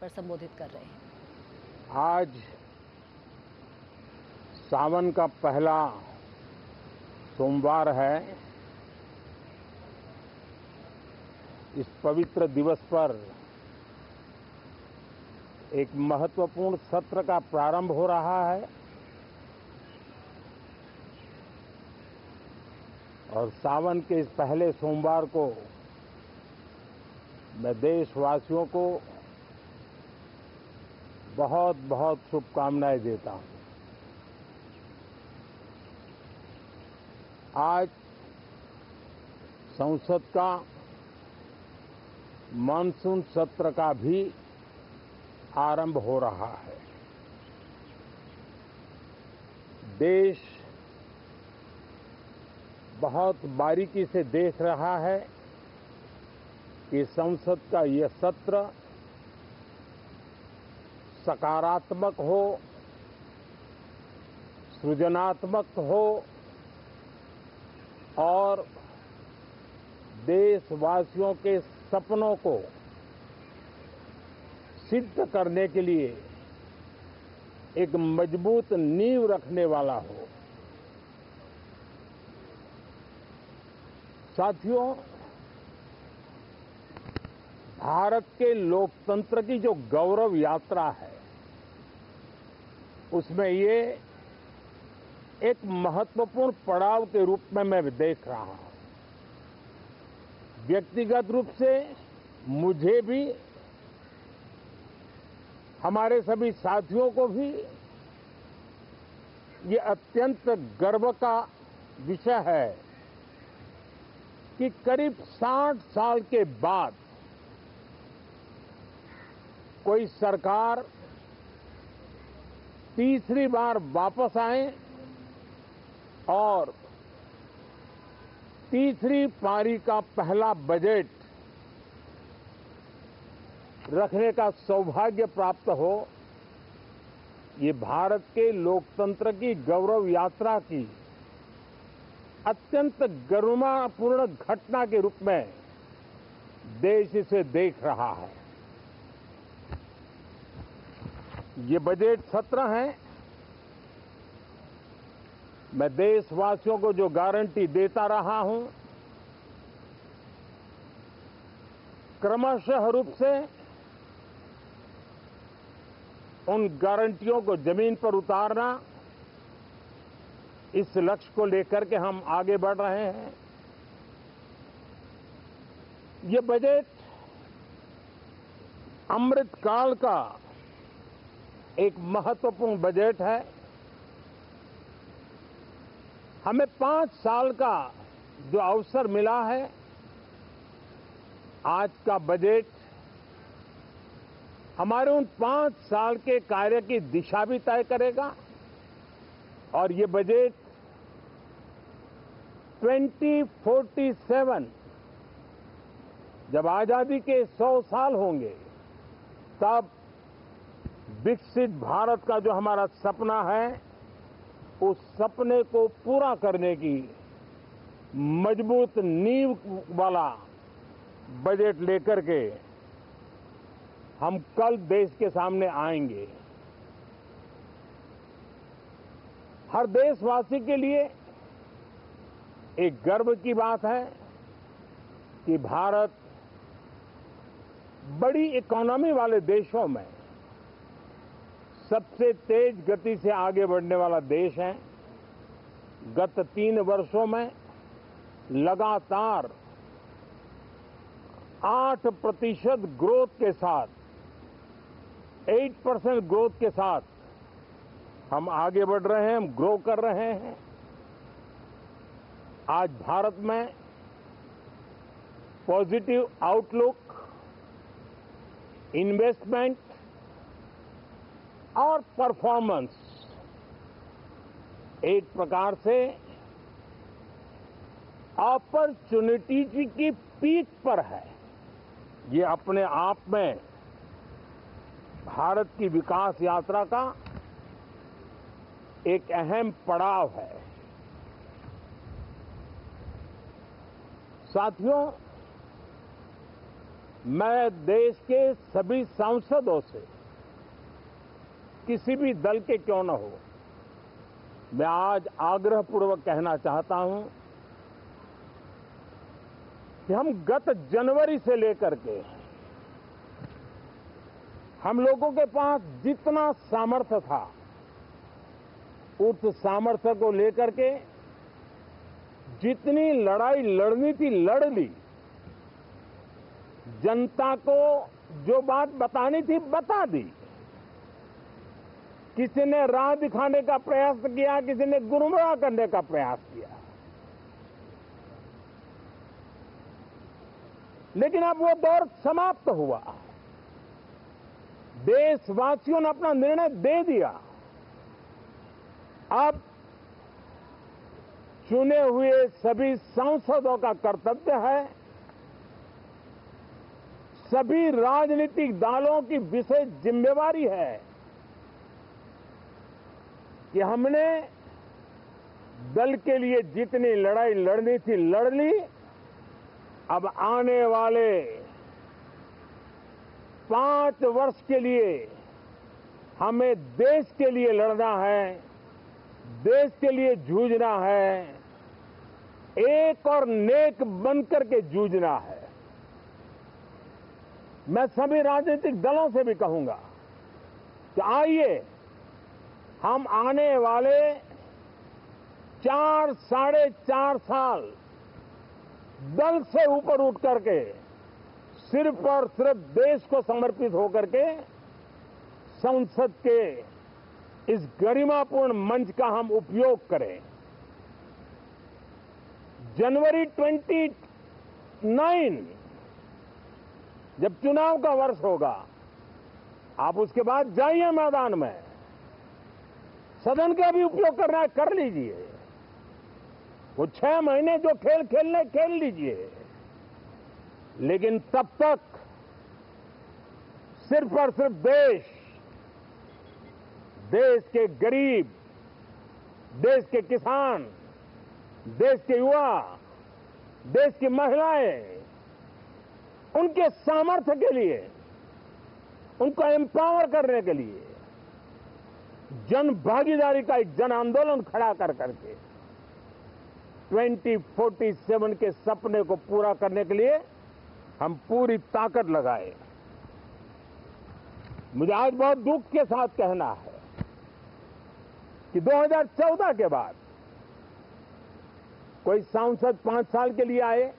कर संबोधित कर रहे हैं। आज सावन का पहला सोमवार है। इस पवित्र दिवस पर एक महत्वपूर्ण सत्र का प्रारंभ हो रहा है और सावन के इस पहले सोमवार को मैं देशवासियों को बहुत बहुत शुभकामनाएं देता हूं। आज संसद का मानसून सत्र का भी आरंभ हो रहा है। देश बहुत बारीकी से देख रहा है कि संसद का यह सत्र सकारात्मक हो, सृजनात्मक हो और देशवासियों के सपनों को सिद्ध करने के लिए एक मजबूत नींव रखने वाला हो। साथियों, भारत के लोकतंत्र की जो गौरव यात्रा है उसमें ये एक महत्वपूर्ण पड़ाव के रूप में मैं देख रहा हूं। व्यक्तिगत रूप से मुझे भी, हमारे सभी साथियों को भी ये अत्यंत गर्व का विषय है कि करीब 60 साल के बाद कोई सरकार तीसरी बार वापस आए और तीसरी पारी का पहला बजट रखने का सौभाग्य प्राप्त हो। ये भारत के लोकतंत्र की गौरव यात्रा की अत्यंत गरिमापूर्ण घटना के रूप में देश इसे देख रहा है। ये बजट सत्र है। मैं देशवासियों को जो गारंटी देता रहा हूं, क्रमशः रूप से उन गारंटियों को जमीन पर उतारना, इस लक्ष्य को लेकर के हम आगे बढ़ रहे हैं। ये बजट अमृतकाल का एक महत्वपूर्ण बजट है। हमें 5 साल का जो अवसर मिला है, आज का बजट हमारे उन 5 साल के कार्य की दिशा भी तय करेगा और ये बजट 2047 जब आजादी के 100 साल होंगे तब विकसित भारत का जो हमारा सपना है, उस सपने को पूरा करने की मजबूत नींव वाला बजट लेकर के हम कल देश के सामने आएंगे। हर देशवासी के लिए एक गर्व की बात है कि भारत बड़ी इकोनॉमी वाले देशों में सबसे तेज गति से आगे बढ़ने वाला देश है। गत 3 वर्षों में लगातार 8% ग्रोथ के साथ, 8% ग्रोथ के साथ हम आगे बढ़ रहे हैं, हम ग्रो कर रहे हैं। आज भारत में पॉजिटिव आउटलुक, इन्वेस्टमेंट और परफॉर्मेंस एक प्रकार से अपॉर्चुनिटीज की पीक पर है। ये अपने आप में भारत की विकास यात्रा का एक अहम पड़ाव है। साथियों, मैं देश के सभी सांसदों से, किसी भी दल के क्यों न हो, मैं आज आग्रहपूर्वक कहना चाहता हूं कि हम गत जनवरी से लेकर के हम लोगों के पास जितना सामर्थ्य था, उस सामर्थ्य को लेकर के जितनी लड़ाई लड़नी थी लड़ ली। जनता को जो बात बतानी थी बता दी। किसी ने राह दिखाने का प्रयास किया, किसी ने गुमराह करने का प्रयास किया, लेकिन अब वो दौर समाप्त हुआ। देशवासियों ने अपना निर्णय दे दिया। अब चुने हुए सभी सांसदों का कर्तव्य है, सभी राजनीतिक दलों की विशेष जिम्मेवारी है कि हमने दल के लिए जितनी लड़ाई लड़नी थी लड़ ली। अब आने वाले 5 वर्ष के लिए हमें देश के लिए लड़ना है, देश के लिए जूझना है, एक और नेक बनकर के जूझना है। मैं सभी राजनीतिक दलों से भी कहूंगा कि आइए हम आने वाले 4 साढ़े 4 साल दल से ऊपर उठ करके सिर्फ और सिर्फ देश को समर्पित होकर के संसद के इस गरिमापूर्ण मंच का हम उपयोग करें। जनवरी 29 जब चुनाव का वर्ष होगा, आप उसके बाद जाइए मैदान में, सदन का भी उपयोग करना है कर लीजिए। वो 6 महीने जो खेल खेलने खेल लीजिए, लेकिन तब तक सिर्फ और सिर्फ देश के गरीब, देश के किसान, देश के युवा, देश की महिलाएं, उनके सामर्थ्य के लिए, उनको एम्पावर करने के लिए जन भागीदारी का एक जन आंदोलन खड़ा कर करके 2047 के सपने को पूरा करने के लिए हम पूरी ताकत लगाए। मुझे आज बहुत दुख के साथ कहना है कि 2014 के बाद कोई सांसद 5 साल के लिए आए,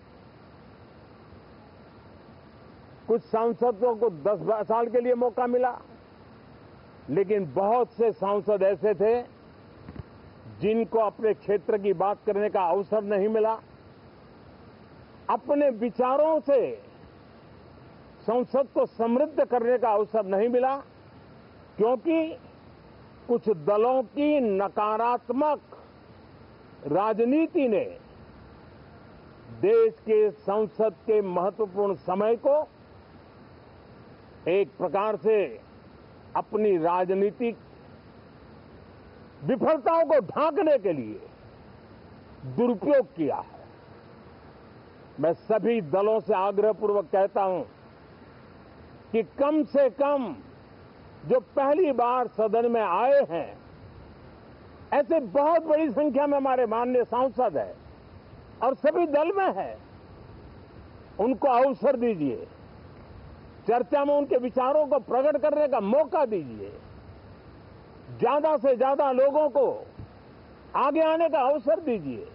कुछ सांसदों को 10 साल के लिए मौका मिला, लेकिन बहुत से सांसद ऐसे थे जिनको अपने क्षेत्र की बात करने का अवसर नहीं मिला, अपने विचारों से संसद को समृद्ध करने का अवसर नहीं मिला, क्योंकि कुछ दलों की नकारात्मक राजनीति ने देश के संसद के महत्वपूर्ण समय को एक प्रकार से अपनी राजनीतिक विफलताओं को ढांकने के लिए दुरुपयोग किया है। मैं सभी दलों से आग्रहपूर्वक कहता हूं कि कम से कम जो पहली बार सदन में आए हैं, ऐसे बहुत बड़ी संख्या में हमारे माननीय सांसद हैं और सभी दल में हैं, उनको अवसर दीजिए, चर्चा में उनके विचारों को प्रकट करने का मौका दीजिए, ज्यादा से ज्यादा लोगों को आगे आने का अवसर दीजिए।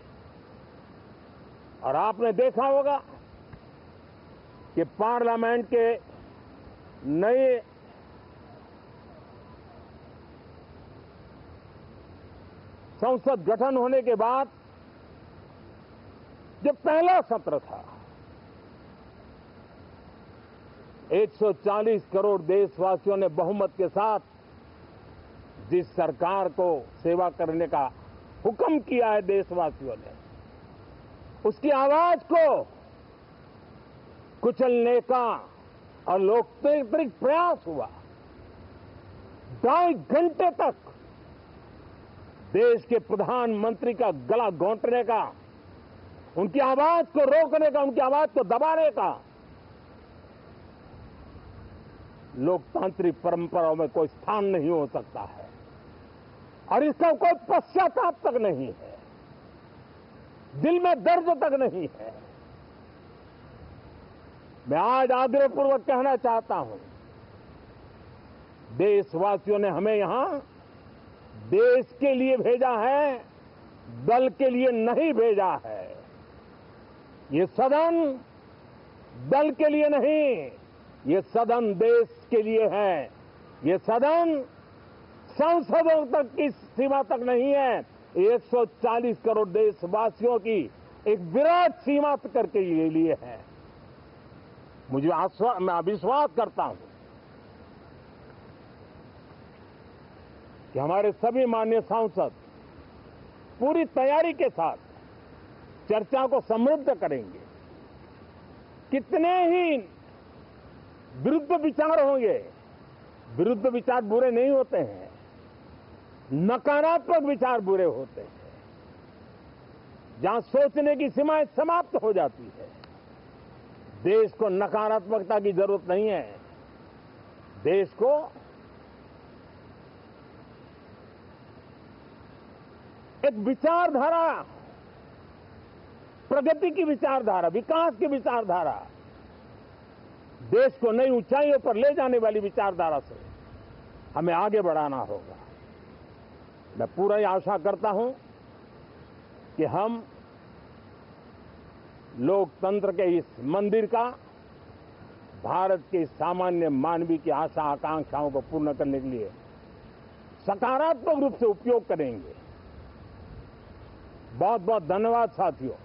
और आपने देखा होगा कि पार्लियामेंट के नए संसद गठन होने के बाद जब पहला सत्र था, 140 करोड़ देशवासियों ने बहुमत के साथ जिस सरकार को सेवा करने का हुक्म किया है देशवासियों ने, उसकी आवाज को कुचलने का और लोकतांत्रिक प्रयास हुआ। 2.5 घंटे तक देश के प्रधानमंत्री का गला घोंटने का, उनकी आवाज को रोकने का, उनकी आवाज को दबाने का लोकतांत्रिक परंपराओं में कोई स्थान नहीं हो सकता है और इसका कोई पश्चाताप तक नहीं है, दिल में दर्द तक नहीं है। मैं आज आग्रहपूर्वक कहना चाहता हूं, देशवासियों ने हमें यहां देश के लिए भेजा है, दल के लिए नहीं भेजा है। ये सदन दल के लिए नहीं, ये सदन देश के लिए है। ये सदन संसदों तक की सीमा तक नहीं है, 140 करोड़ देशवासियों की एक विराट सीमा करके ये लिए है। मैं विश्वास करता हूं कि हमारे सभी माननीय सांसद पूरी तैयारी के साथ चर्चा को समृद्ध करेंगे। कितने ही विरुद्ध विचार होंगे, विरुद्ध विचार बुरे नहीं होते हैं, नकारात्मक विचार बुरे होते हैं। जहां सोचने की सीमाएं समाप्त हो जाती है, देश को नकारात्मकता की जरूरत नहीं है। देश को एक विचारधारा, प्रगति की विचारधारा, विकास की विचारधारा, देश को नई ऊंचाइयों पर ले जाने वाली विचारधारा से हमें आगे बढ़ाना होगा। मैं पूरा ही आशा करता हूं कि हम लोकतंत्र के इस मंदिर का भारत के सामान्य मानवीय की आशा आकांक्षाओं को पूर्ण करने के लिए सकारात्मक रूप से उपयोग करेंगे। बहुत बहुत धन्यवाद साथियों।